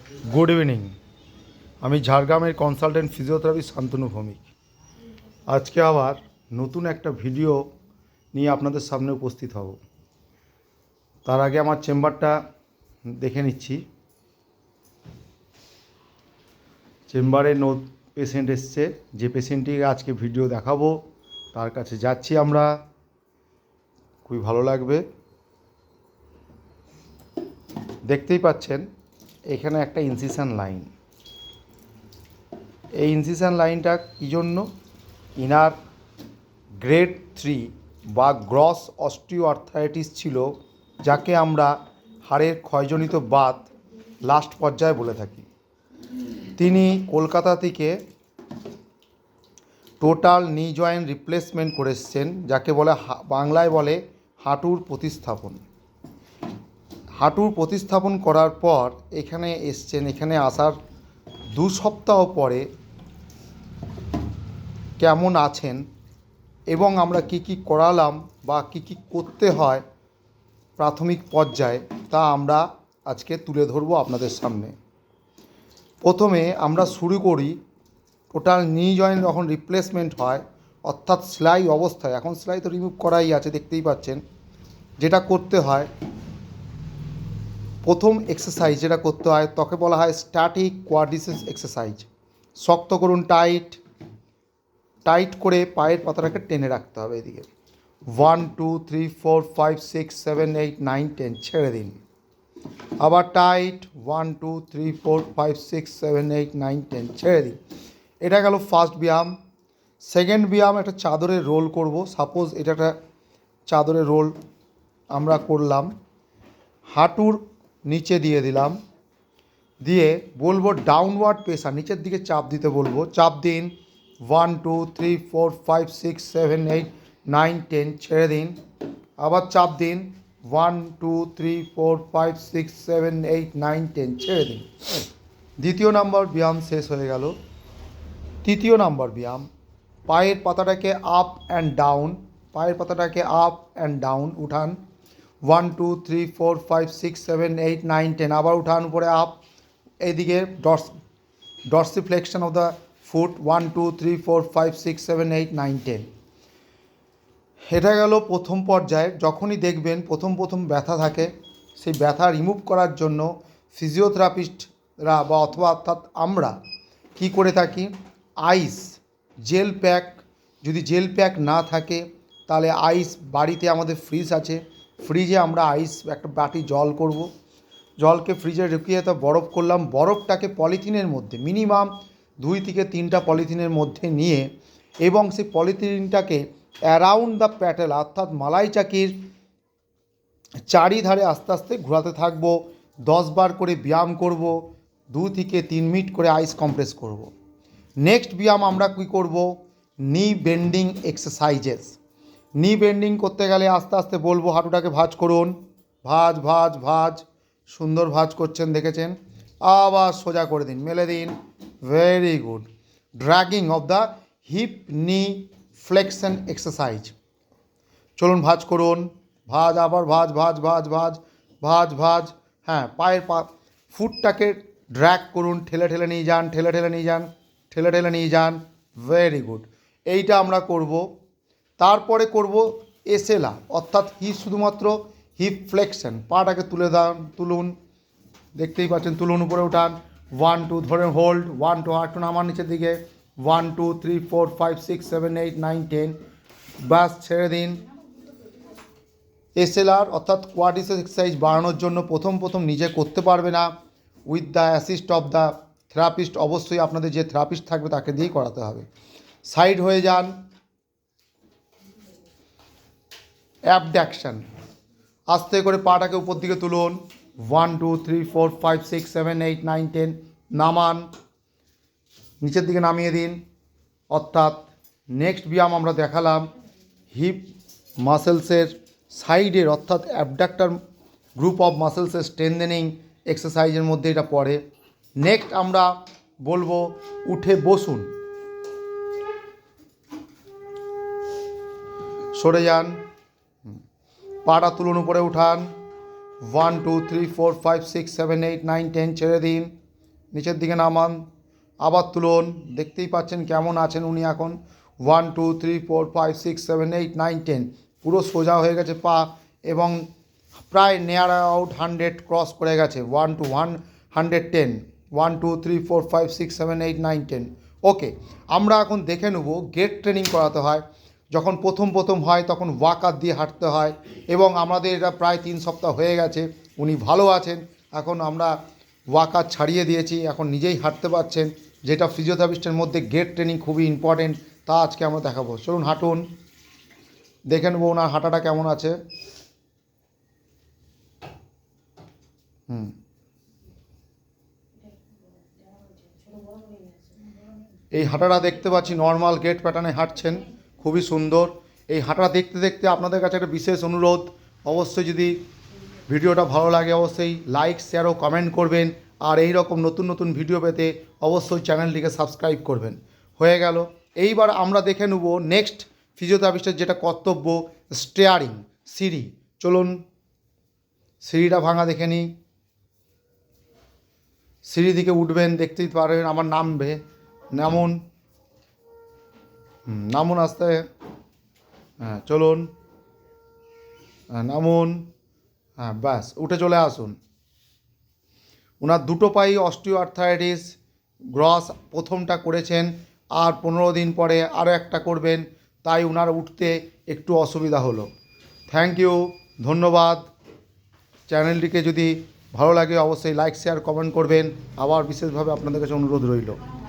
Good evening. আমি ঝাড়গ্রামের consultant physiotherapist Shantanu Bhowmik. আজকে আবার নতুন একটা ভিডিও নিয়ে আপনাদের সামনে উপস্থিত হব। তার আগে আমার চেম্বারটা দেখে নিচ্ছি। চেম্বারে পেশেন্ট এসছে, যে পেশেন্টটিকে আজকে ভিডিও দেখাবো তার কাছে যাচ্ছি আমরা। খুবই ভালো লাগবে। দেখতেই পাচ্ছেন এখানে একটা ইনসিশন লাইন। এই ইনসিশন লাইনটা কী জন্য? ইনার গ্রেড 3 বা গ্রস অস্টিও আর্থারাইটিস ছিল, যাকে আমরা হাড়ের ক্ষয়জনিত বাত লাস্ট পর্যায়ে বলে থাকি। তিনি কলকাতা থেকে টোটাল নি জয়েন্ট রিপ্লেসমেন্ট করে এসছেন, যাকে বলে বাংলায় বলে হাঁটুর প্রতিস্থাপন। হাঁটুর প্রতিস্থাপন করার পর এখানে এসছেন। এখানে আসার 2 সপ্তাহ পরে কেমন আছেন এবং আমরা কি কি করালাম বা কি কি করতে হয় প্রাথমিক পর্যায়ে, তা আমরা আজকে তুলে ধরবো আপনাদের সামনে। প্রথমে আমরা শুরু করি, টোটাল নি জয়েন্ট যখন রিপ্লেসমেন্ট হয়, অর্থাৎ সেলাই অবস্থায়, এখন সেলাই তো রিমুভ করাই আছে দেখতেই পাচ্ছেন। যেটা করতে হয়, প্রথম এক্সারসাইজ যেটা করতে হয় তাকে বলা হয় স্ট্যাটিক কোয়াড্রিসেপস এক্সারসাইজ। শক্ত করুন, টাইট করে পায়ের পাতাটাকে টেনে রাখতে হবে এদিকে। 1 2 3 4 5 6 7 8 9 10, ছেড়ে দিন। আবার টাইট, 1 2 3 4 5 6 7 8 9 10, ছেড়ে দিন। এটা গেল ফার্স্ট ব্যায়াম। সেকেন্ড ব্যায়াম, একটা চাদরের রোল করব। সাপোজ এটা একটা চাদরের রোল আমরা করলাম, হাঁটুর নিচে দিয়ে দিলাম, দিয়ে বলবো ডাউনওয়ার্ড প্রেসার, নিচের দিকে চাপ দিতে বলবো। চাপ দিন, 1 2 3 4 5 6 7 8 9 10, ছেড়ে দিন। আবার চাপ দিন, 1 2 3 4 5 6 7 8 9 10, ছেড়ে দিন। দ্বিতীয় নাম্বার ব্যায়াম শেষ হয়ে গেল। তৃতীয় নাম্বার ব্যায়াম, পায়ের পাতাটাকে আপ অ্যান্ড ডাউন, পায়ের পাতাটাকে আপ অ্যান্ড ডাউন উঠান। 1 2 3 4 5 6 7 8 9 10, আবার উঠান উপরে আপ। এইদিকে ডর্সিফ্লেকশন অফ দ্য ফুট, 1 2 3 4 5 6 7 8 9 10। এটা গেল প্রথম পর্যায়ে। যখনই দেখবেন প্রথম ব্যথা থাকে, সেই ব্যথা রিমুভ করার জন্য ফিজিওথেরাপিস্টরা বা অর্থাৎ আমরা কি করে থাকি, আইস জেল প্যাক, যদি জেল প্যাক না থাকে তাহলে আইস, বাড়িতে আমাদের ফ্রিজ আছে, ফ্রিজে আমরা আইস একটা বাটি জল করব, জলকে ফ্রিজে ঢুকিয়ে তা বরফ করলাম, বরফটাকে পলিথিনের মধ্যে মিনিমাম 2 থেকে 3টা পলিথিনের মধ্যে নিয়ে, এবং সেই পলিথিনটাকে অ্যারাউন্ড দ্য প্যাটেল অর্থাৎ মালাই চাকির চারিধারে আস্তে আস্তে ঘোরাতে থাকবো। 10 বার করে ব্যায়াম করব, 2 থেকে 3 মিনিট করে আইস কম্প্রেস করব। নেক্সট ব্যায়াম আমরা কী করব, নি বেন্ডিং এক্সারসাইজেস। নি বেন্ডিং করতে গেলে আস্তে আস্তে বলবো, হাঁটুটাকে ভাঁজ করুন, ভাঁজ, সুন্দর ভাঁজ করছেন দেখেছেন। আবার সোজা করে দিন, মেলে দিন, very good. Dragging of the hip নি ফ্লেকশন এক্সারসাইজ। চলুন ভাঁজ করুন, আবার ভাঁজ। হ্যাঁ, পায়ের ফুটটাকে ড্র্যাগ করুন, ঠেলে নিয়ে যান, ভেরি গুড। এইটা আমরা করব। তারপরে করব এসএলআর, অর্থাৎ শুধুমাত্র হিপ ফ্লেকশন। পাটাকে তুলুন, দেখতেই পাচ্ছেন, তুলুন, উপরে উঠান, 1 2 ধরে হোল্ড, 1 2 হাঁটুন আমার নিচের দিকে, 1 2 3 4 5 6 7 8 9 10, বাস, ছেড়ে দিন। এসএলআর অর্থাৎ কোয়াড্রিসেপস এক্সারসাইজ বাড়ানোর জন্য প্রথম নিজে করতে পারবে না, with the assist of the therapist. অবশ্যই আপনাদের যে থেরাপিস্ট থাকবে তাকে দিয়েই করাতে হবে। সাইড হয়ে যান, অ্যাবডাকশন, আস্তে করে পাটাকে উপর দিকে তুলুন, 1 2 3 4 5 6 7 8 9 10, নামান, নিচের দিকে নামিয়ে দিন। অর্থাৎ নেক্সট ব্যায়াম আমরা দেখালাম হিপ মাসেলসের সাইডের, অর্থাৎ অ্যাবডাক্টর গ্রুপ অফ মাসেলসের স্ট্রেনথেনিং এক্সারসাইজের মধ্যে এটা পড়ে। নেক্সট আমরা বলবো উঠে বসুন, সরে যান, পাটা তুলুন, উপরে উঠান, 1 2 3 4 5 6 7 8 9 10, ছেড়ে দিন। নিচের দিকে নামান, আবার তুলুন। দেখতেই পাচ্ছেন কেমন আছেন উনি এখন। 1 2 3 4 5 6 7 8 9 10, পুরো সোজা হয়ে গেছে পা এবং প্রায় নিয়ার আউট 100 ক্রস করে গেছে। 1 to 110, 1 2 3 4 5 6 7 8 9 10। ওকে, আমরা এখন দেখে নেব গেট ট্রেনিং করাতে হয় যখন প্রথম হয় তখন ওয়াকার দিয়ে হাঁটতে হয় এবং আমাদের এটা প্রায় 3 সপ্তাহ হয়ে গেছে, উনি ভালো আছেন। এখন আমরা ওয়াকার ছাড়িয়ে দিয়েছি, এখন নিজেই হাঁটতে পারছেন, যেটা ফিজিওথেরাপিস্টের মধ্যে গেট ট্রেনিং খুবই ইম্পর্টেন্ট, তা আজকে আমরা দেখাবো। চলুন হাঁটুন, দেখে নেবো ওনার হাঁটাটা কেমন আছে। এই হাঁটাটা দেখতে পাচ্ছি নর্মাল গেট প্যাটার্নে হাঁটছেন, খুবই সুন্দর। এই হাঁটা দেখতে দেখতে আপনাদের কাছে একটা বিশেষ অনুরোধ, অবশ্যই যদি ভিডিওটা ভালো লাগে অবশ্যই লাইক শেয়ার ও কমেন্ট করবেন, আর এই রকম নতুন নতুন ভিডিও পেতে অবশ্যই চ্যানেলটিকে সাবস্ক্রাইব করবেন। হয়ে গেল। এইবার আমরা দেখে নেব নেক্সট ফিজিওথেরাপিস্টের যেটা কর্তব্য, স্টেয়ারিং, সিঁড়ি। চলুন সিঁড়িটা ভাঙা দেখে নিই। সিঁড়ি দিকে উঠবেন, দেখতেই পারেন আমার নামবে, নামুন, নামুন আস্তে, হ্যাঁ চলুন, হ্যাঁ নামুন, হ্যাঁ ব্যাস উঠে চলে আসুন। ওনার দুটো পাই অস্টিও আর্থারাইটিস গ্রস, প্রথমটা করেছেন আর 15 দিন পরে আরও একটা করবেন, তাই ওনার উঠতে একটু অসুবিধা হলো। থ্যাংক ইউ, ধন্যবাদ। চ্যানেলটিকে যদি ভালো লাগে অবশ্যই লাইক শেয়ার কমেন্ট করবেন, আবার বিশেষভাবে আপনাদের কাছে অনুরোধ রইল।